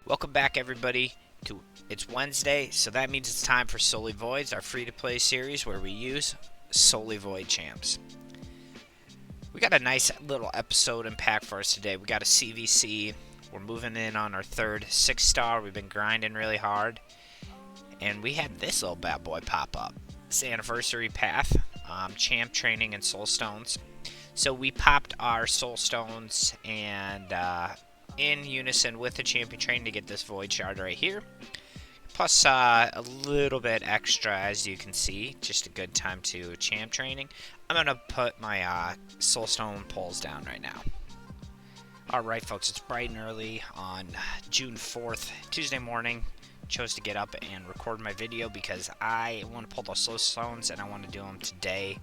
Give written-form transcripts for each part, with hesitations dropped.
Welcome back, everybody. It's Wednesday, so that means it's time for Solely Voids, our free-to-play series where we use Solely Void champs. We got a nice little episode in pack for us today. We got a CVC. We're moving in on our third 6-star. We've been grinding really hard, and we had this little bad boy pop up. This anniversary path, champ training and soul stones. So we popped our soul stones and in unison with the champion training to get this void shard right here. Plus a little bit extra, as you can see. Just a good time to champ training. I'm going to put my soulstone poles down right now. Alright folks, it's bright and early on June 4th, Tuesday morning. Chose to get up and record my video because I want to pull those soulstones and I want to do them today.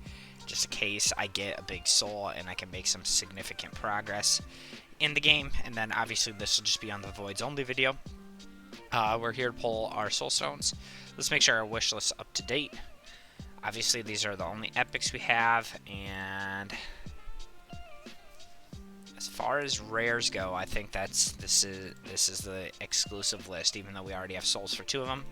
Just in case I get a big soul and I can make some significant progress in the game. And then obviously this will just be on the voids only video. We're here to pull our soul stones. Let's make sure our wish list is up to date. Obviously these are the only epics we have, and as far as rares go, I think this is the exclusive list, even though we already have souls for 2 of them.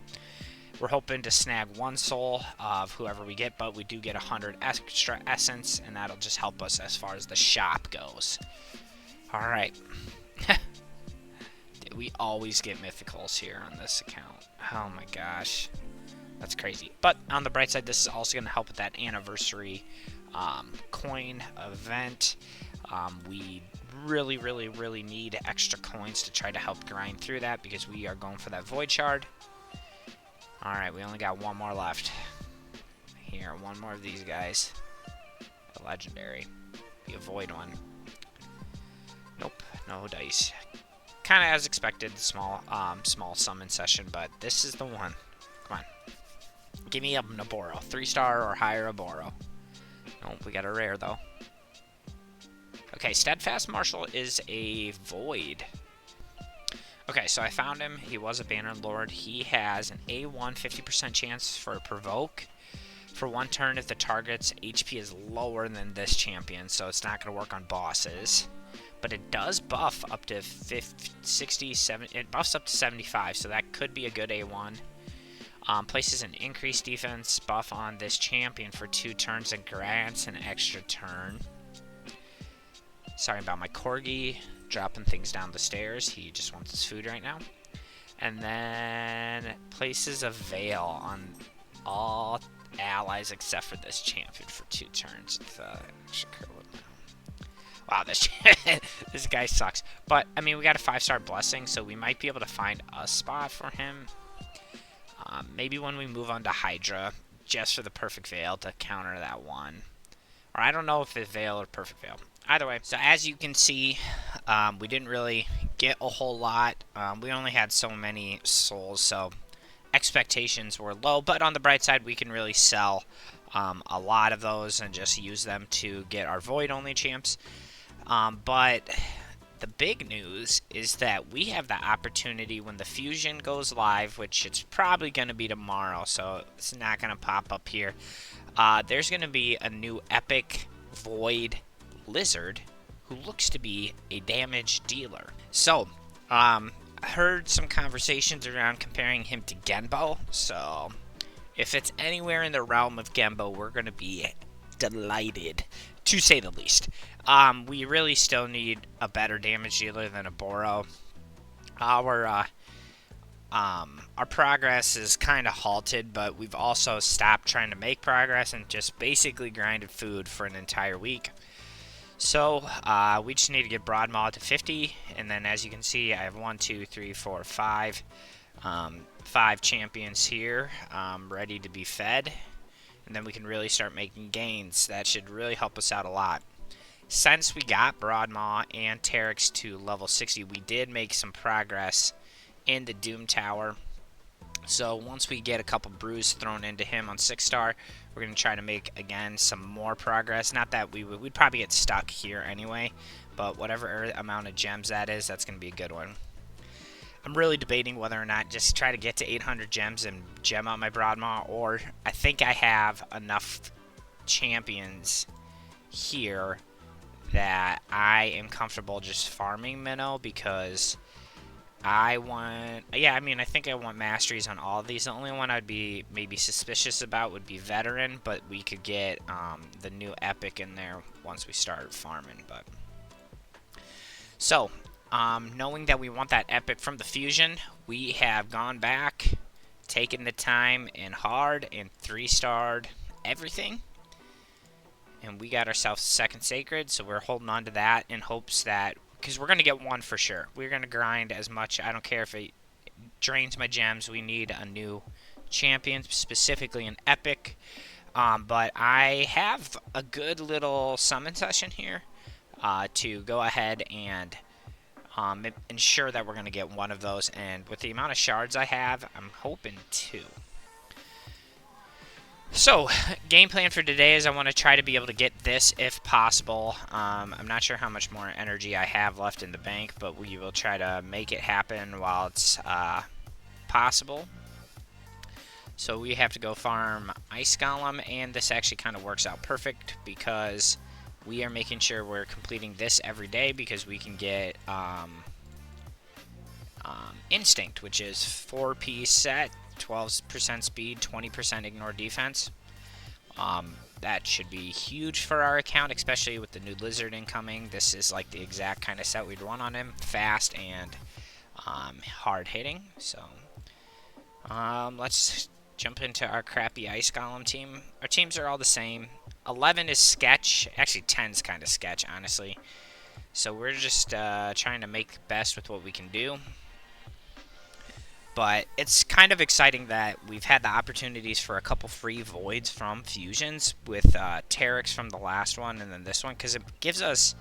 We're hoping to snag 1 soul of whoever we get, but we do get 100 extra essence, and that'll just help us as far as the shop goes. Alright. We always get mythicals here on this account. Oh my gosh. That's crazy. But on the bright side, this is also going to help with that anniversary coin event. We really need extra coins to try to help grind through that because we are going for that void shard. Alright, we only got 1 more left. Here, 1 more of these guys. A legendary. Be a void one. Nope, no dice. Kind of as expected, small summon session, but this is the one. Come on. Give me a Naboro. 3-star or higher Naboro. Nope, we got a rare, though. Okay, Steadfast Marshal is a void. Okay, so I found him. He was a Banner Lord. He has an A1 50% chance for a provoke for 1 turn if the target's HP is lower than this champion, so it's not going to work on bosses. But it does buff up to 50, 60, 70, it buffs up to 75, so that could be a good A1. Places an increased defense buff on this champion for 2 turns and grants an extra turn. Sorry about my corgi dropping things down the stairs. He just wants his food right now. And then places a veil on all allies except for this champion for 2 turns. Wow, this guy sucks. But, I mean, we got a 5-star blessing, so we might be able to find a spot for him. Maybe when we move on to Hydra, just for the perfect veil to counter that one. Or I don't know if it's veil or perfect veil. Either way, so as you can see, we didn't really get a whole lot. We only had so many souls, so expectations were low. But on the bright side, we can really sell a lot of those and just use them to get our void-only champs. But the big news is that we have the opportunity when the fusion goes live, which it's probably going to be tomorrow, so it's not going to pop up here. There's going to be a new epic void lizard who looks to be a damage dealer. So, I heard some conversations around comparing him to Genbo, so if it's anywhere in the realm of Genbo, we're going to be delighted, to say the least. We really still need a better damage dealer than a Boro. Our progress is kind of halted, but we've also stopped trying to make progress and just basically grinded food for an entire week. So, we just need to get Broadmaw to 50, and then as you can see, I have 1, 2, 3, 4, 5, 5 champions here, ready to be fed. And then we can really start making gains. That should really help us out a lot. Since we got Broadmaw and Terex to level 60, we did make some progress in the Doom Tower. So once we get a couple brews thrown into him on 6-star, we're going to try to make, again, some more progress. Not that we'd probably get stuck here anyway, but whatever amount of gems that is, that's going to be a good one. I'm really debating whether or not just try to get to 800 gems and gem out my Broadmaw, or I think I have enough champions here that I am comfortable just farming Minnow, because Yeah, I mean, I think I want masteries on all of these. The only one I'd be maybe suspicious about would be veteran, but we could get the new epic in there once we start farming. But so, knowing that we want that epic from the fusion, we have gone back, taken the time and hard and 3-starred everything. And we got ourselves a second sacred, so we're holding on to that in hopes that, because we're going to get one for sure. We're going to grind as much. I don't care if it drains my gems. We need a new champion, specifically an epic. But I have a good little summon session here to go ahead and ensure that we're going to get one of those. And with the amount of shards I have, I'm hoping 2. So, game plan for today is I want to try to be able to get this if possible. I'm not sure how much more energy I have left in the bank, but we will try to make it happen while it's possible. So we have to go farm Ice Golem, and this actually kind of works out perfect because we are making sure we're completing this every day because we can get Instinct, which is 4-piece set, 12% speed, 20% ignore defense. That should be huge for our account, especially with the new lizard incoming. This is like the exact kind of set we'd want on him, fast and hard hitting. So let's jump into our crappy Ice Golem team. Our teams are all the same. 11 is sketch. Actually, 10 is kind of sketch, honestly. So we're just trying to make the best with what we can do. But it's kind of exciting that we've had the opportunities for a couple free voids from fusions with Terex from the last one and then this one, because it gives us,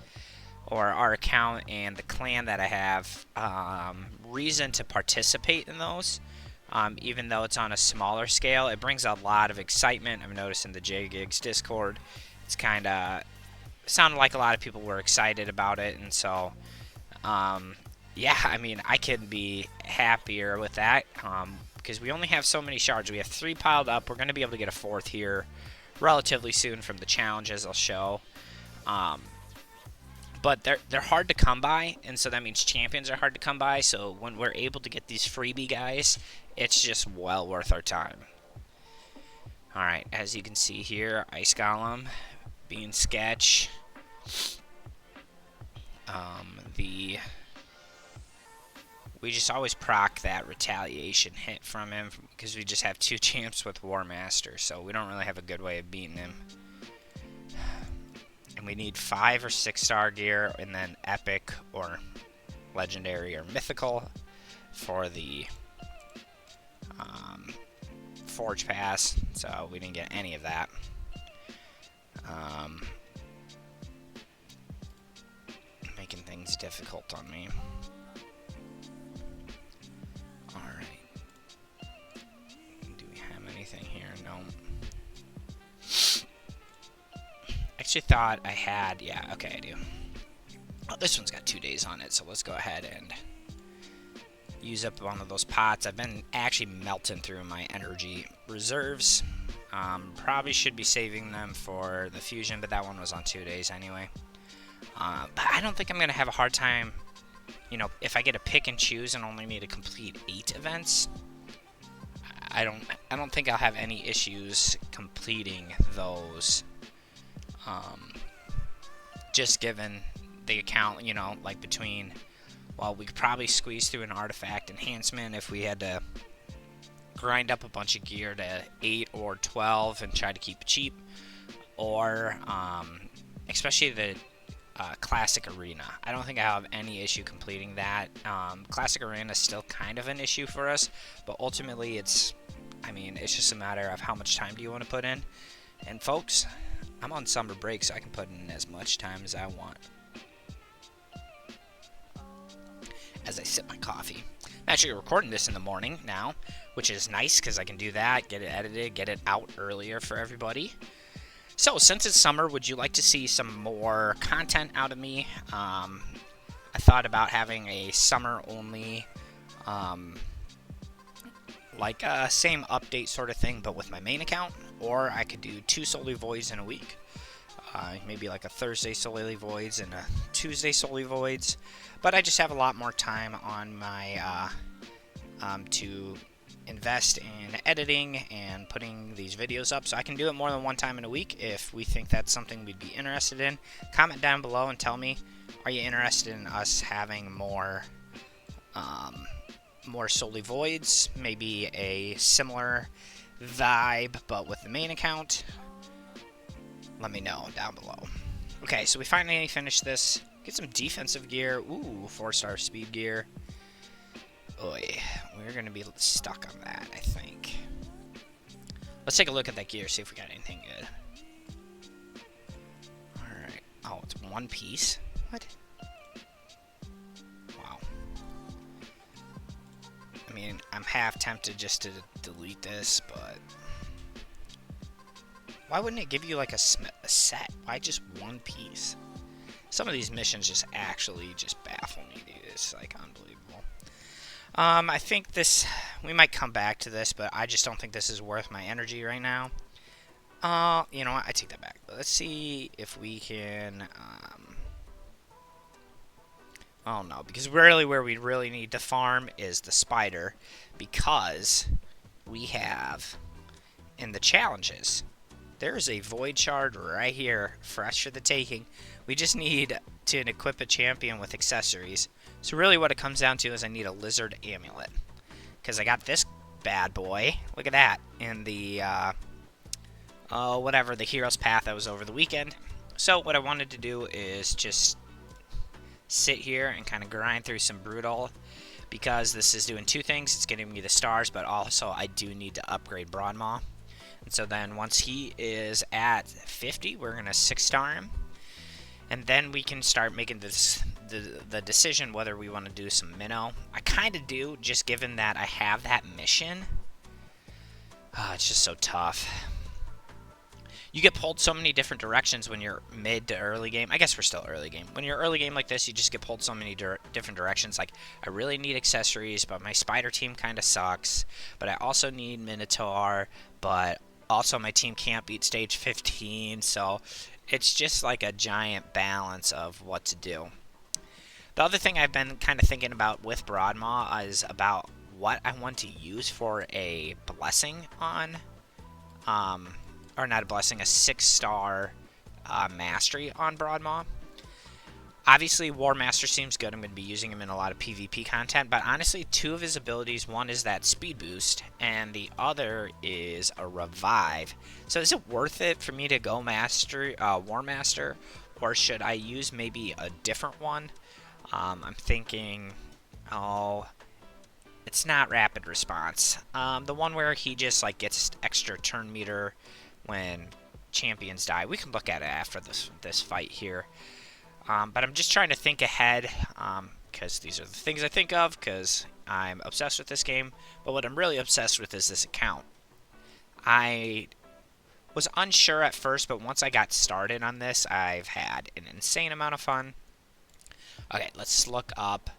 or our account and the clan that I have, reason to participate in those. Even though it's on a smaller scale, it brings a lot of excitement. I'm noticing the JGigs Discord, it's kind of sounded like a lot of people were excited about it, and so yeah, I mean, I couldn't be happier with that because we only have so many shards. We have 3 piled up. We're going to be able to get a 4th here relatively soon from the challenges I'll show. But they're hard to come by, and so that means champions are hard to come by. So when we're able to get these freebie guys, it's just well worth our time. Alright, as you can see here, Ice Golem being sketch. We just always proc that retaliation hit from him because we just have 2 champs with War Master, so we don't really have a good way of beating him. And we need 5 or 6-star gear, and then epic or legendary or mythical for the Forge Pass, so we didn't get any of that. Making things difficult on me. Actually thought I had, yeah, okay, I do. Oh, this one's got 2 days on it, so let's go ahead and use up one of those pots. I've been actually melting through my energy reserves. Probably should be saving them for the fusion, but that one was on 2 days anyway. But I don't think I'm going to have a hard time, you know, if I get a pick and choose and only need to complete 8 events. I don't think I'll have any issues completing those. Just given the account, you know, like between, well, we could probably squeeze through an artifact enhancement if we had to grind up a bunch of gear to 8 or 12 and try to keep it cheap, or especially the Classic Arena. I don't think I have any issue completing that. Classic Arena is still kind of an issue for us, but ultimately it's, I mean, it's just a matter of how much time do you want to put in. And folks, I'm on summer break, so I can put in as much time as I want. As I sip my coffee. I'm actually recording this in the morning now, which is nice because I can do that, get it edited, get it out earlier for everybody. So, since it's summer, would you like to see some more content out of me? I thought about having a summer-only, like a same update sort of thing, but with my main account, or I could do 2 solely voids in a week. maybe like a Thursday solely voids and a Tuesday solely voids. But I just have a lot more time on my to invest in editing and putting these videos up, so I can do it more than one time in a week. If we think that's something we'd be interested in, comment down below and tell me, are you interested in us having more solely voids, maybe a similar vibe but with the main account? Let me know down below. Okay, so we finally finished this. Get some defensive gear. Ooh, 4-star speed gear. Oy, we're going to be stuck on that, I think. Let's take a look at that gear, see if we got anything good. Alright. Oh, it's one piece? What? Wow. I mean, I'm half tempted just to delete this, but... why wouldn't it give you, like, a set? Why just one piece? Some of these missions just actually just baffle me, dude. It's, like, unbelievable. I think this, we might come back to this, but I just don't think this is worth my energy right now. You know what, I take that back. Let's see if we can, oh no, because really where we really need to farm is the spider, because we have, in the challenges, there's a void shard right here, fresh for the taking. We just need to equip a champion with accessories. So really what it comes down to is I need a lizard amulet. Because I got this bad boy, look at that, in the, whatever, the hero's path that was over the weekend. So what I wanted to do is just sit here and kind of grind through some Brutal. Because this is doing two things, it's getting me the stars, but also I do need to upgrade Broadmaw. And so then once he is at 50, we're going to 6-star him. And then we can start making this the decision whether we want to do some minnow. I kind of do, just given that I have that mission. It's just so tough. You get pulled so many different directions when you're mid to early game. I guess we're still early game. When you're early game like this, you just get pulled so many different directions. Like, I really need accessories, but my spider team kind of sucks. But I also need Minotaur, but also my team can't beat stage 15, so it's just like a giant balance of what to do. The other thing I've been kind of thinking about with Broadmaw is about what I want to use for a blessing on, or not a blessing, a 6-star mastery on Broadmaw. Obviously, War Master seems good. I'm going to be using him in a lot of PvP content, but honestly, two of his abilities, one is that speed boost, and the other is a revive. So is it worth it for me to go War Master, or should I use maybe a different one? I'm thinking, oh, it's not rapid response. The one where he just like gets extra turn meter when champions die. We can look at it after this fight here. But I'm just trying to think ahead, because these are the things I think of, because I'm obsessed with this game. But what I'm really obsessed with is this account. I was unsure at first, but once I got started on this, I've had an insane amount of fun. Okay, let's look up.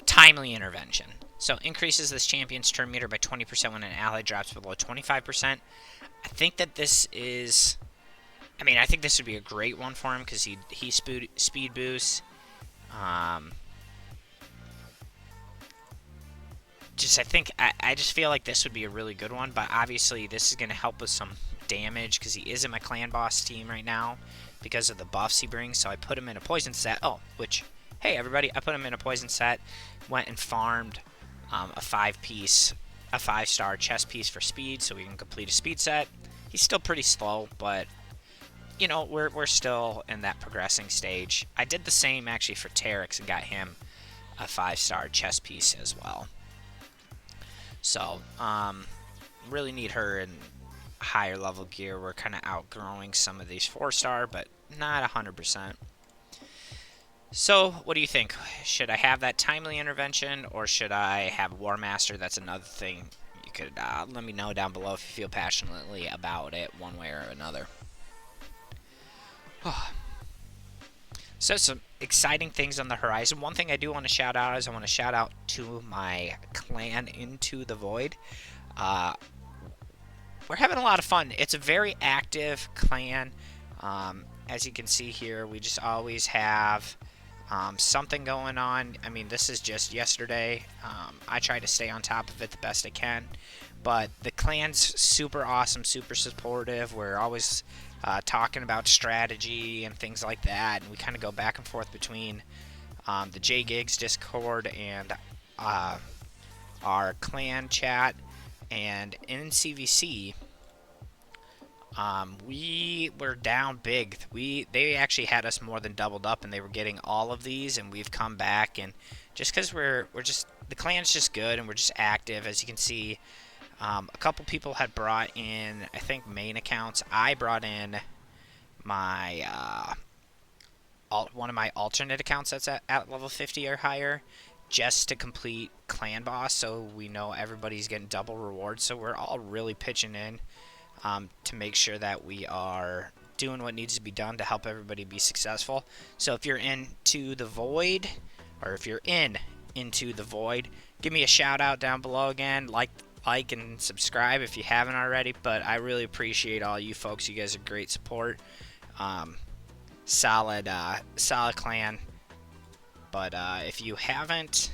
Timely intervention. So increases this champion's turn meter by 20% when an ally drops below 25%. I think that this is, I mean, I think this would be a great one for him because he speed boosts. I just feel like this would be a really good one, but obviously this is going to help with some damage because he is in my clan boss team right now because of the buffs he brings. So I put him in a poison set. Oh, which, hey everybody, I put him in a poison set. Went and farmed a 5-star chest piece for speed so we can complete a speed set. He's still pretty slow, but you know, we're still in that progressing stage. I did the same actually for Terex and got him a 5-star chest piece as well. So really need her in higher level gear. We're kind of outgrowing some of these 4-star, but not 100%. So, what do you think? Should I have that timely intervention, or should I have War Master? That's another thing. You could let me know down below if you feel passionately about it one way or another. So, some exciting things on the horizon. One thing I do want to shout out is I want to shout out to my clan Into the Void. we're having a lot of fun. It's a very active clan. As you can see here, we just always have something going on. I mean, this is just yesterday. I try to stay on top of it the best I can. But the clan's super awesome, super supportive. We're always talking about strategy and things like that. And we kind of go back and forth between the JGigs Discord and our clan chat. And in CVC, we were down big. They actually had us more than doubled up, and they were getting all of these, and we've come back. And just because we're just, the clan's just good, and we're just active. As you can see, a couple people had brought in, I think, main accounts. I brought in my one of my alternate accounts that's at level 50 or higher, just to complete clan boss, so we know everybody's getting double rewards. So we're all really pitching in to make sure that we are doing what needs to be done to help everybody be successful. So if you're into the void, or if you're into the void, give me a shout out down below again. Like and subscribe if you haven't already. But I really appreciate all you folks. You guys are great support. Solid clan. But if you haven't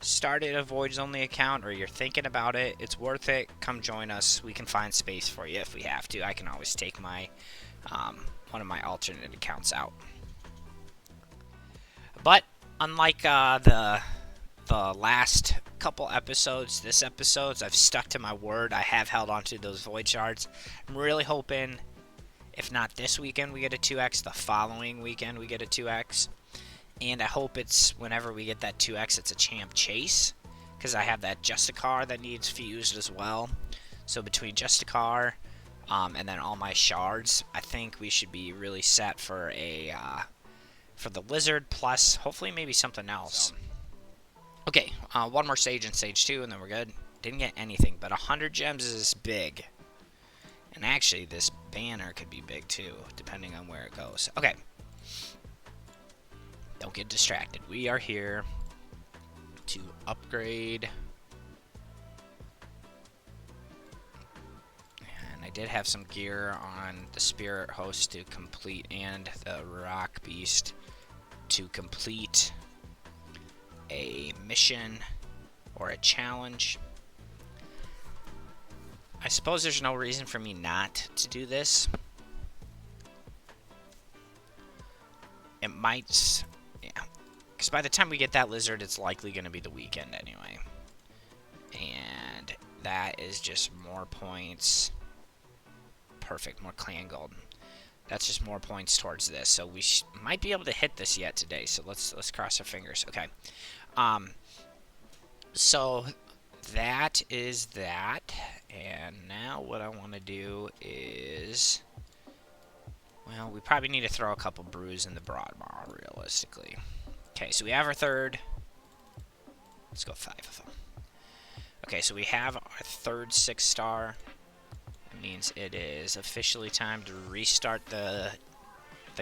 started a Voids Only account, or you're thinking about it, it's worth it. Come join us. We can find space for you if we have to. I can always take my one of my alternate accounts out. But unlike the last couple episodes, this episode, I've stuck to my word. I have held onto those void shards. I'm really hoping, if not this weekend we get a 2x, the following weekend we get a 2x. And I hope it's, whenever we get that 2x, it's a champ chase, because I have that Justicar that needs fused as well. So between Justicar and then all my shards, I think we should be really set for a for the lizard, plus hopefully maybe something else. Okay, one more stage in stage 2, and then we're good. Didn't get anything, but 100 gems is big. And actually, this banner could be big too, depending on where it goes. Okay. Don't get distracted. We are here to upgrade. And I did have some gear on the Spirit Host to complete, and the Rock Beast to complete a mission or a challenge. I suppose there's no reason for me not to do this. It might... because by the time we get that lizard, it's likely going to be the weekend anyway. And that is just more points. Perfect, more clan gold. That's just more points towards this. So we might be able to hit this yet today. So let's cross our fingers. Okay. So that is that. And now what I want to do is, well, we probably need to throw a couple brews in the Broadmaw, realistically. Okay, so we have our third. Let's go 5 of them. Okay, so we have our third 6-star. That means it is officially time to restart the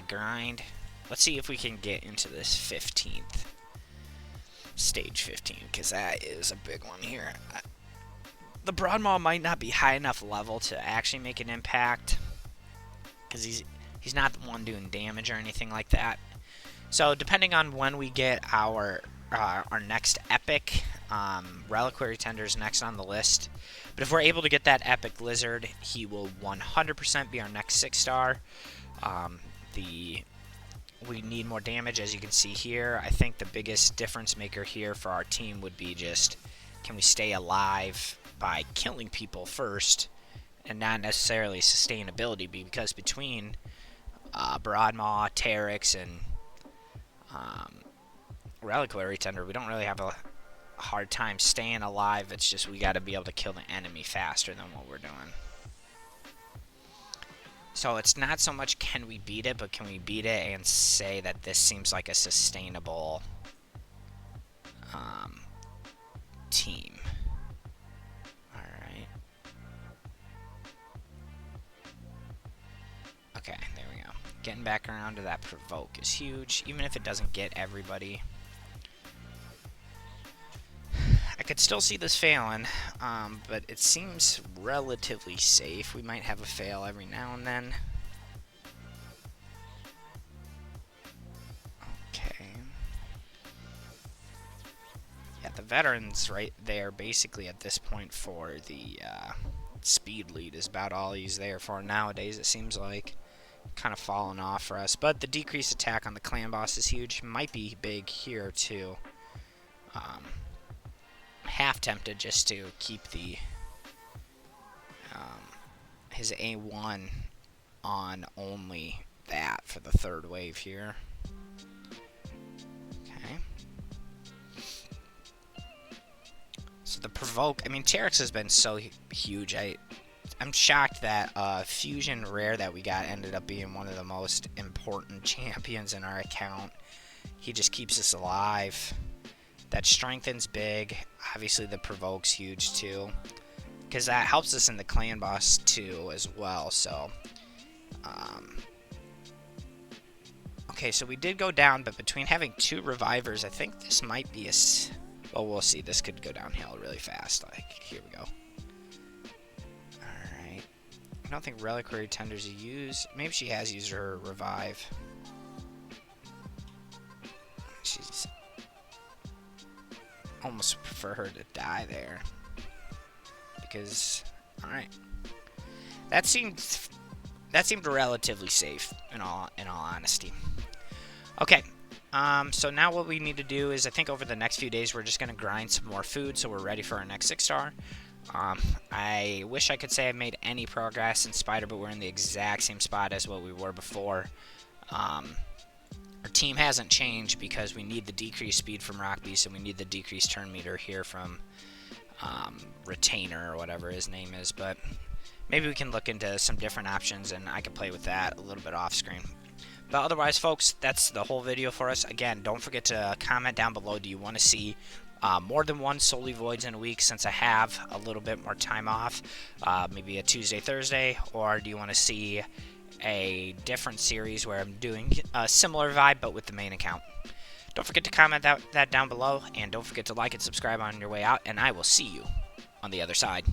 grind. Let's see if we can get into this 15th. Stage 15, because that is a big one here. The Broadmaw might not be high enough level to actually make an impact, because he's not the one doing damage or anything like that. So depending on when we get our next epic, Reliquary Tender's next on the list. But if we're able to get that epic lizard, he will 100% be our next 6-star. We need more damage, as you can see here. I think the biggest difference maker here for our team would be just, can we stay alive by killing people first, and not necessarily sustainability, because between Broadmaw, Terex, and Reliquary Tender, we don't really have a hard time staying alive. It's just we got to be able to kill the enemy faster than what we're doing. So it's not so much can we beat it, but can we beat it and say that this seems like a sustainable team. Alright. Okay, there we go. Getting back around to that provoke is huge, even if it doesn't get everybody. I could still see this failing, but it seems relatively safe. We might have a fail every now and then. Okay. Yeah, the veterans right there basically at this point for the speed lead is about all he's there for nowadays, it seems like. Kind of fallen off for us, but the decreased attack on the clan boss is huge. Might be big here too. Half tempted just to keep the his A1 on only that for the third wave here. Okay. So the provoke, I mean, Terex has been so huge. I'm shocked that Fusion Rare that we got ended up being one of the most important champions in our account. He just keeps us alive. That strengthens big. Obviously the provoke's huge too, because that helps us in the clan boss too as well. So okay, so we did go down, but between having 2 revivers, I think this might be a well, we'll see. This could go downhill really fast. Like, here we go. Alright. I don't think Reliquary Tenders to use. Maybe she has used her revive. She's almost prefer her to die there. Because, alright. That seemed relatively safe, in all honesty. Okay. So now what we need to do is, I think over the next few days, we're just going to grind some more food so we're ready for our next 6-star. I wish I could say I made any progress in Spider, but we're in the exact same spot as what we were before. Our team hasn't changed because we need the decreased speed from Rock Beast, and we need the decreased turn meter here from Retainer or whatever his name is. But maybe we can look into some different options, and I can play with that a little bit off screen. But otherwise, folks, that's the whole video for us. Again, don't forget to comment down below. Do you want to see more than one Solely Voids in a week, since I have a little bit more time off? Maybe a Tuesday, Thursday? Or do you want to see a different series where I'm doing a similar vibe but with the main account? Don't forget to comment that down below. And don't forget to like and subscribe on your way out. And I will see you on the other side.